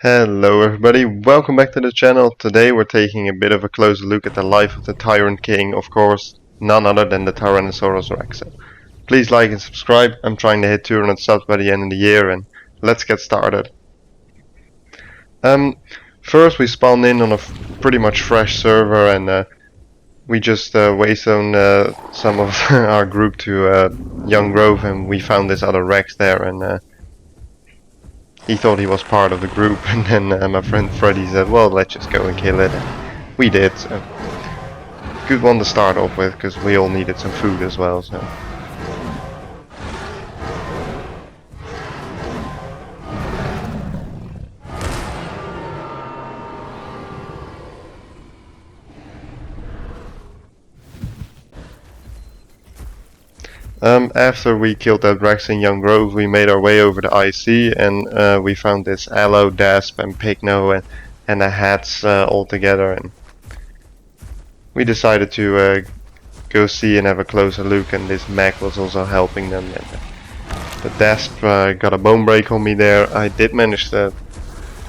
Hello everybody, welcome back to the channel. Today we're taking a bit of a closer look at the life of the Tyrant King, of course, none other than the Tyrannosaurus Rex. So please like and subscribe. I'm trying to hit 200 subs by the end of the year and let's get started. Um, First we spawned in on a pretty much fresh server and we just wasted on some of our group to Young Grove, and we found this other Rex there, and he thought he was part of the group, and then my friend Freddy said, well, let's just go and kill it. And we did, so good one to start off with, because we all needed some food as well. So after we killed that Rex in Young Grove, we made our way over to IC, and we found this Aloe, Dasp, and Pigno, and the hats all together, and we decided to go see and have a closer look, and this Mac was also helping them. And the Dasp got a bone break on me there. I did manage to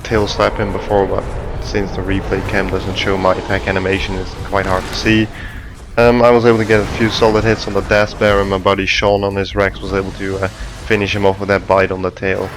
tail slap him before, but since the replay cam doesn't show my attack animation, it's quite hard to see. I was able to get a few solid hits on the Dasp there, and my buddy Sean on his Rex was able to finish him off with that bite on the tail.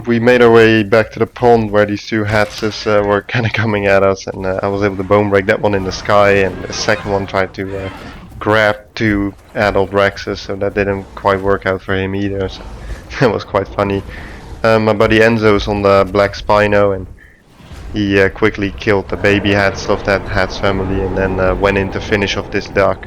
We made our way back to the pond where these two Hatses were kind of coming at us, and I was able to bone break that one in the sky, and the second one tried to grab two adult Rexes, so that didn't quite work out for him either, so that was quite funny. My buddy Enzo's on the Black Spino, and he quickly killed the baby Hats of that Hats family, and then went in to finish off this duck.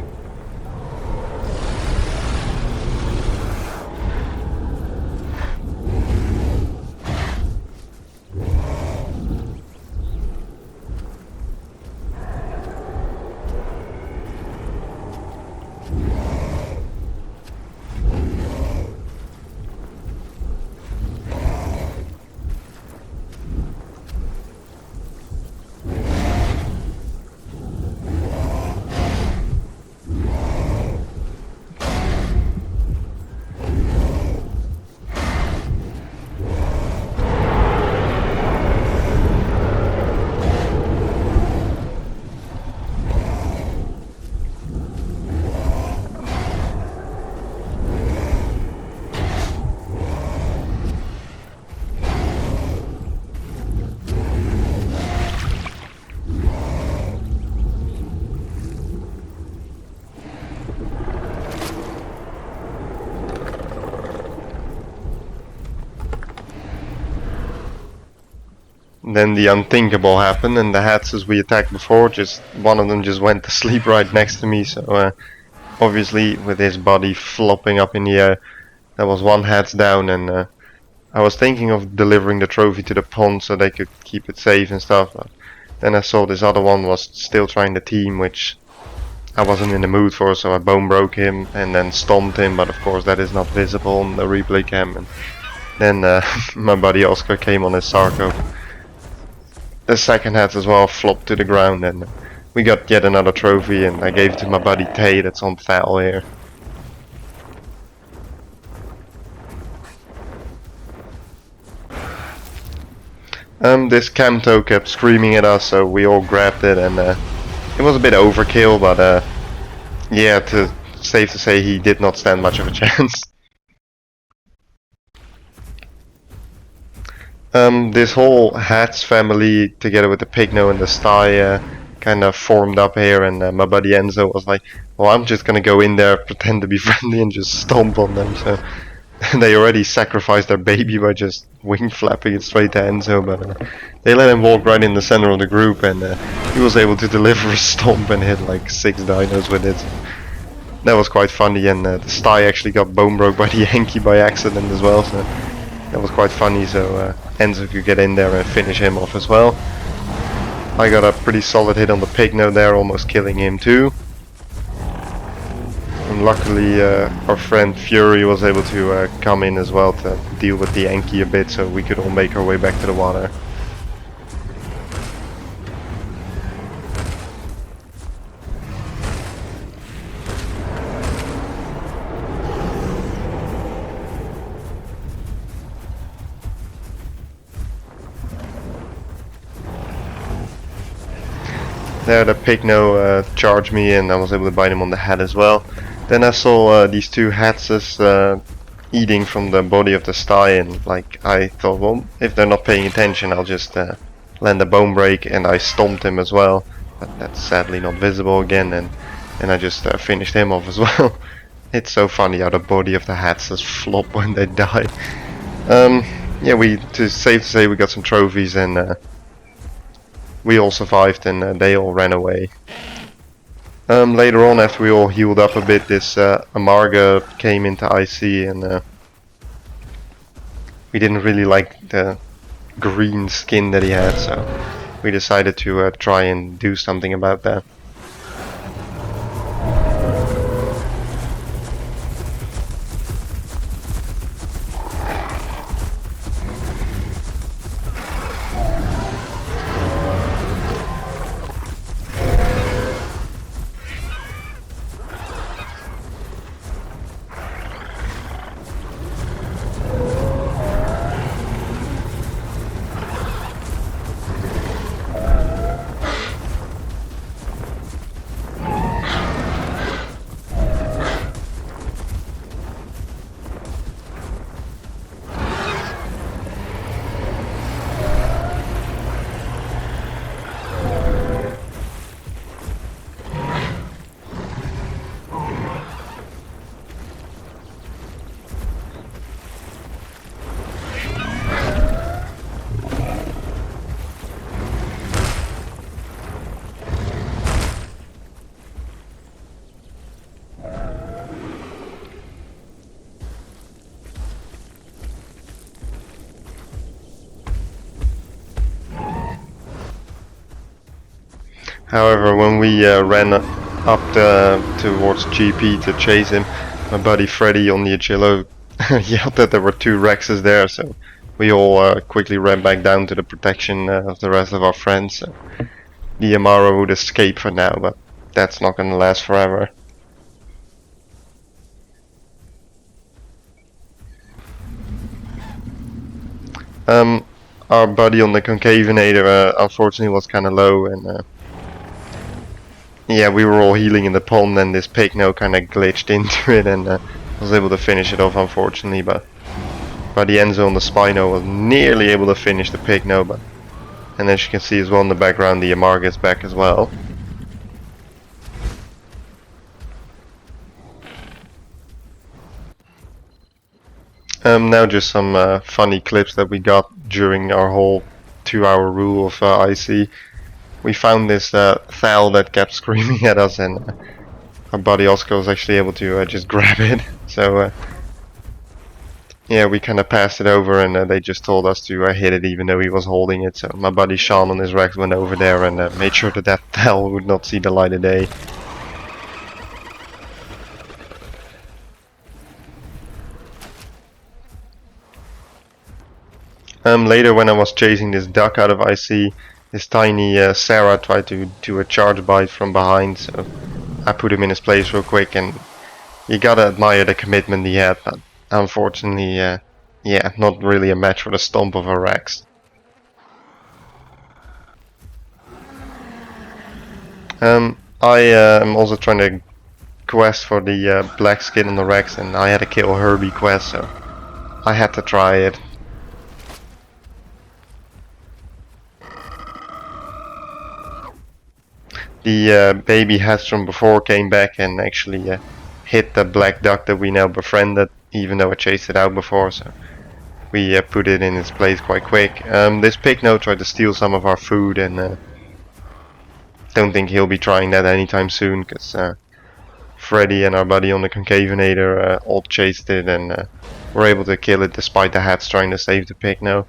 Then the unthinkable happened, and the hats as we attacked before, just one of them just went to sleep right next to me. So obviously, with his body flopping up in the air, that was one hat's down, and I was thinking of delivering the trophy to the pond so they could keep it safe and stuff. But then I saw this other one was still trying to team, which I wasn't in the mood for, so I bone broke him and then stomped him. But of course, that is not visible on the replay cam. And then my buddy Oscar came on his Sarco. The second hat as well flopped to the ground, and we got yet another trophy, and I gave it to my buddy Tay that's on foul here. This Camto kept screaming at us, so we all grabbed it, and it was a bit overkill, but yeah, safe to say he did not stand much of a chance. This whole Hats family, together with the Pigno and the Sty, kind of formed up here, and my buddy Enzo was like, well, I'm just gonna go in there, pretend to be friendly, and just stomp on them. So they already sacrificed their baby by just wing flapping it straight to Enzo, but they let him walk right in the center of the group, and he was able to deliver a stomp and hit like 6 dinos with it. That was quite funny, and the Sty actually got bone broke by the Yankee by accident as well, so that was quite funny. So Enzo could get in there and finish him off as well. I got a pretty solid hit on the Pigno there, almost killing him too. And luckily our friend Fury was able to come in as well to deal with the Enki a bit, so we could all make our way back to the water. There the Pygno charged me and I was able to bite him on the head as well. Then I saw these two Hatses eating from the body of the sty, and like I thought, well, if they're not paying attention, I'll just land a bone break, and I stomped him as well. But that's sadly not visible again, and I just finished him off as well. It's so funny how the body of the Hatses flop when they die. Yeah, safe to say we got some trophies, and we all survived, and they all ran away. Later on, after we all healed up a bit, this Amarga came into IC, and we didn't really like the green skin that he had, so we decided to try and do something about that. However, when we ran up towards GP to chase him, my buddy Freddy on the Achillo yelled that there were two Rexes there, so we all quickly ran back down to the protection of the rest of our friends. So the Amaro would escape for now, but that's not gonna last forever. Our buddy on the Concavenator unfortunately was kinda low, and yeah, we were all healing in the pond, and this Pygno kinda glitched into it and was able to finish it off, unfortunately, but the Enzo on the Spino was nearly able to finish the Pygno, but and as you can see as well in the background, the Amarga is back as well. Now just some funny clips that we got during our whole 2-hour rule of IC. We found this Thal that kept screaming at us, and our buddy Oscar was actually able to just grab it. So yeah, we kind of passed it over, and they just told us to hit it even though he was holding it. So my buddy Sean on his Rex went over there and made sure that Thal would not see the light of day. Later, when I was chasing this duck out of IC, this tiny Sarah tried to do a charge bite from behind, so I put him in his place real quick, and you gotta admire the commitment he had, but unfortunately, yeah, not really a match for the stomp of a Rex. I am also trying to quest for the black skin on the Rex, and I had a kill Herbie quest, so I had to try it. The baby hatch from before came back and actually hit the black duck that we now befriended, even though I chased it out before, so we put it in its place quite quick. This Pygno tried to steal some of our food, and don't think he'll be trying that anytime soon, because Freddy and our buddy on the Concavenator all chased it and were able to kill it despite the hats trying to save the Pygno.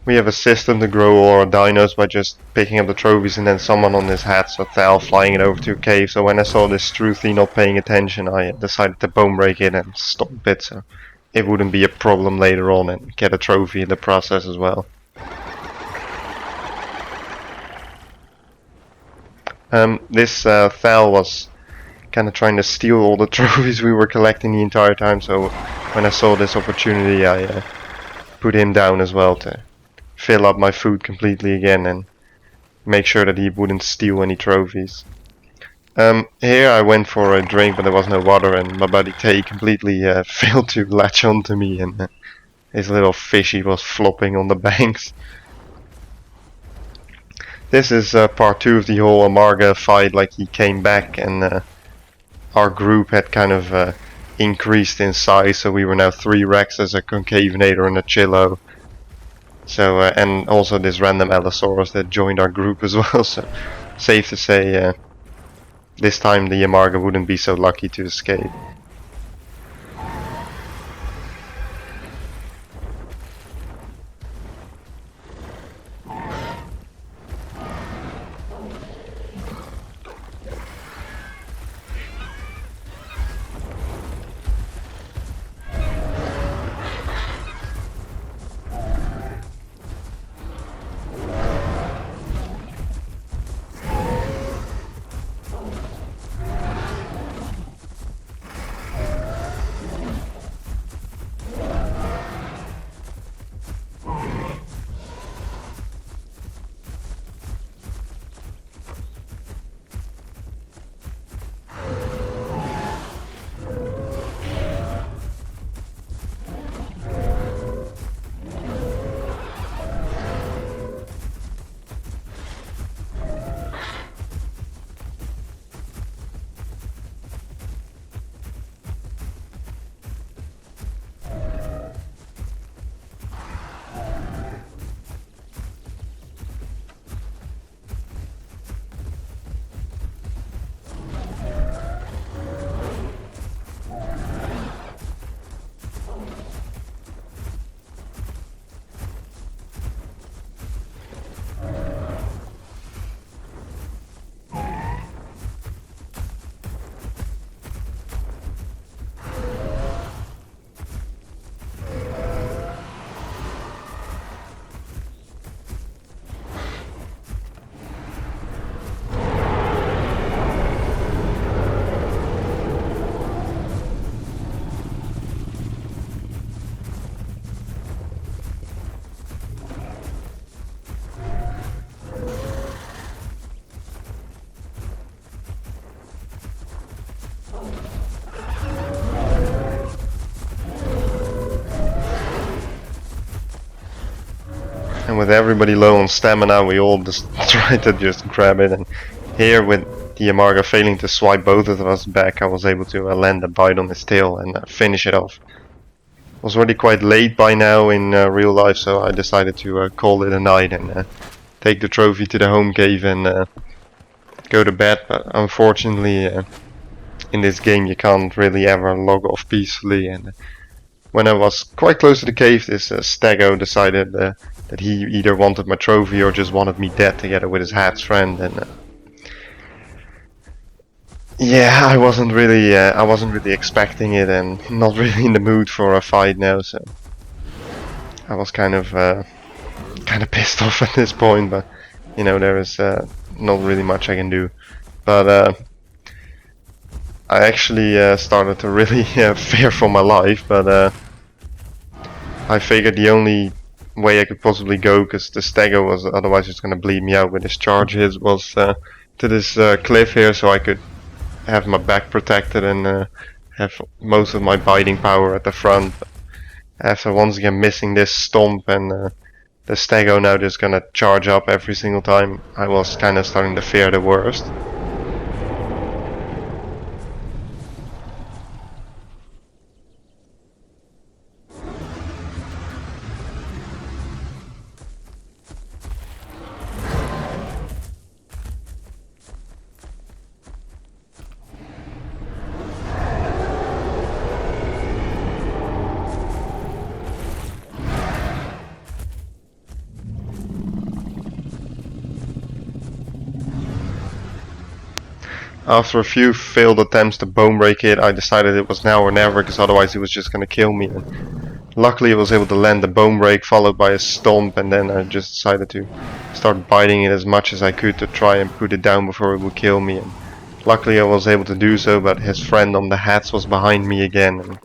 We have a system to grow all our dinos by just picking up the trophies and then someone on this hats or Thal flying it over to a cave. So when I saw this Struthy not paying attention, I decided to bone break it and stomp it so it wouldn't be a problem later on and get a trophy in the process as well. This Thal was kind of trying to steal all the trophies we were collecting the entire time, so when I saw this opportunity I put him down as well to fill up my food completely again and make sure that he wouldn't steal any trophies. Here I went for a drink but there was no water and my buddy Tay completely failed to latch onto me and his little fishy was flopping on the banks. This is part 2 of the whole Amarga fight. Like, he came back and our group had kind of increased in size, so we were now 3 Rexes, a Concavenator and a Chillo. So and also this random Allosaurus that joined our group as well, so safe to say this time the Amarga wouldn't be so lucky to escape. And with everybody low on stamina, we all just tried to just grab it. And here, with the Amarga failing to swipe both of us back, I was able to land a bite on his tail and finish it off. It was already quite late by now in real life, so I decided to call it a night and take the trophy to the home cave and go to bed. But unfortunately, in this game you can't really ever log off peacefully, and when I was quite close to the cave, this Stego decided that he either wanted my trophy or just wanted me dead together with his hat's friend, and yeah, I wasn't really expecting it and not really in the mood for a fight now, so I was kind of pissed off at this point. But you know, there is not really much I can do. But I actually started to really fear for my life, but I figured the only way I could possibly go, because the Stego was otherwise just going to bleed me out with his charges, was to this cliff here, so I could have my back protected and have most of my biting power at the front. But after once again missing this stomp and the Stego now just gonna charge up every single time, I was kind of starting to fear the worst. After a few failed attempts to bone break it, I decided it was now or never, because otherwise it was just going to kill me. And luckily I was able to land the bone break followed by a stomp, and then I just decided to start biting it as much as I could to try and put it down before it would kill me. And luckily I was able to do so, but his friend on the hats was behind me again and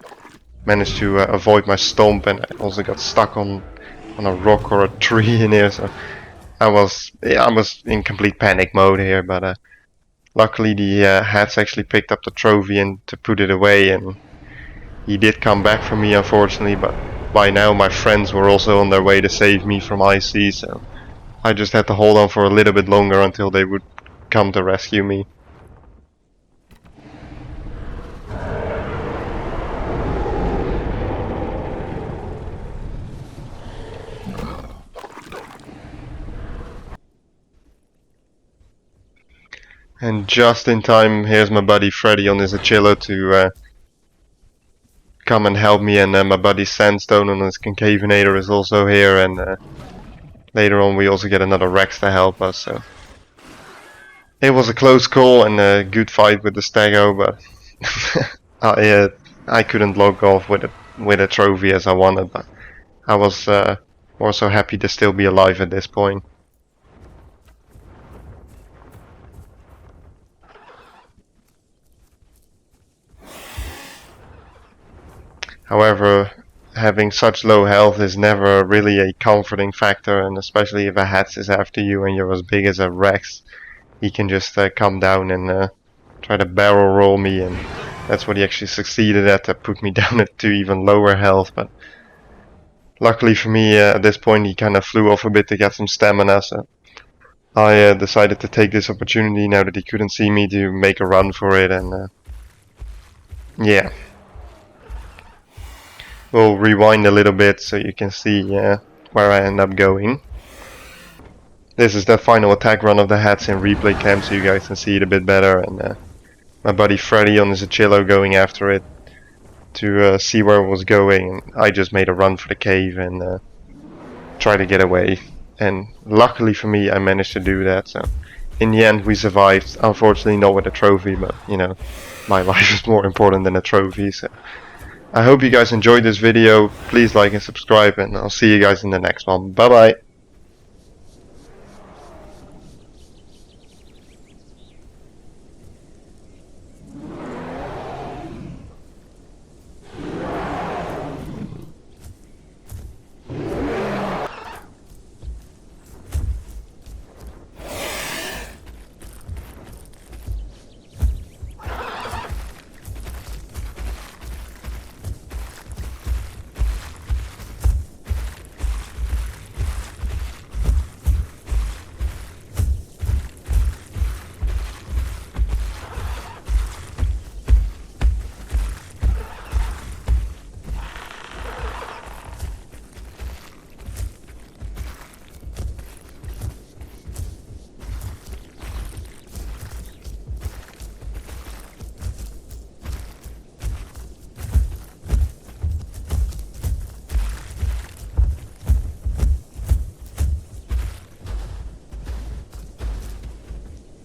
managed to avoid my stomp, and I also got stuck on a rock or a tree in here, so I was in complete panic mode here, but luckily the hats actually picked up the trophy and to put it away, and he did come back for me unfortunately, but by now my friends were also on their way to save me from IC, so I just had to hold on for a little bit longer until they would come to rescue me. And just in time, here's my buddy Freddy on his Achillo to come and help me, and my buddy Sandstone on his Concavenator is also here, and later on we also get another Rex to help us, so it was a close call and a good fight with the Stego, but I couldn't log off with a trophy as I wanted, but I was more so happy to still be alive at this point. However, having such low health is never really a comforting factor, and especially if a Hats is after you and you're as big as a Rex, he can just come down and try to barrel roll me, and that's what he actually succeeded at, to put me down to even lower health. But luckily for me, at this point he kind of flew off a bit to get some stamina, so I decided to take this opportunity now that he couldn't see me to make a run for it, and yeah. We'll rewind a little bit so you can see where I end up going. This is the final attack run of the Hats in replay cam, so you guys can see it a bit better, and my buddy Freddy on his Achillo going after it to see where it was going. I just made a run for the cave and try to get away, and luckily for me I managed to do that, so in the end we survived. Unfortunately not with a trophy, but you know, my life is more important than a trophy, so I hope you guys enjoyed this video. Please like and subscribe, and I'll see you guys in the next one. Bye bye.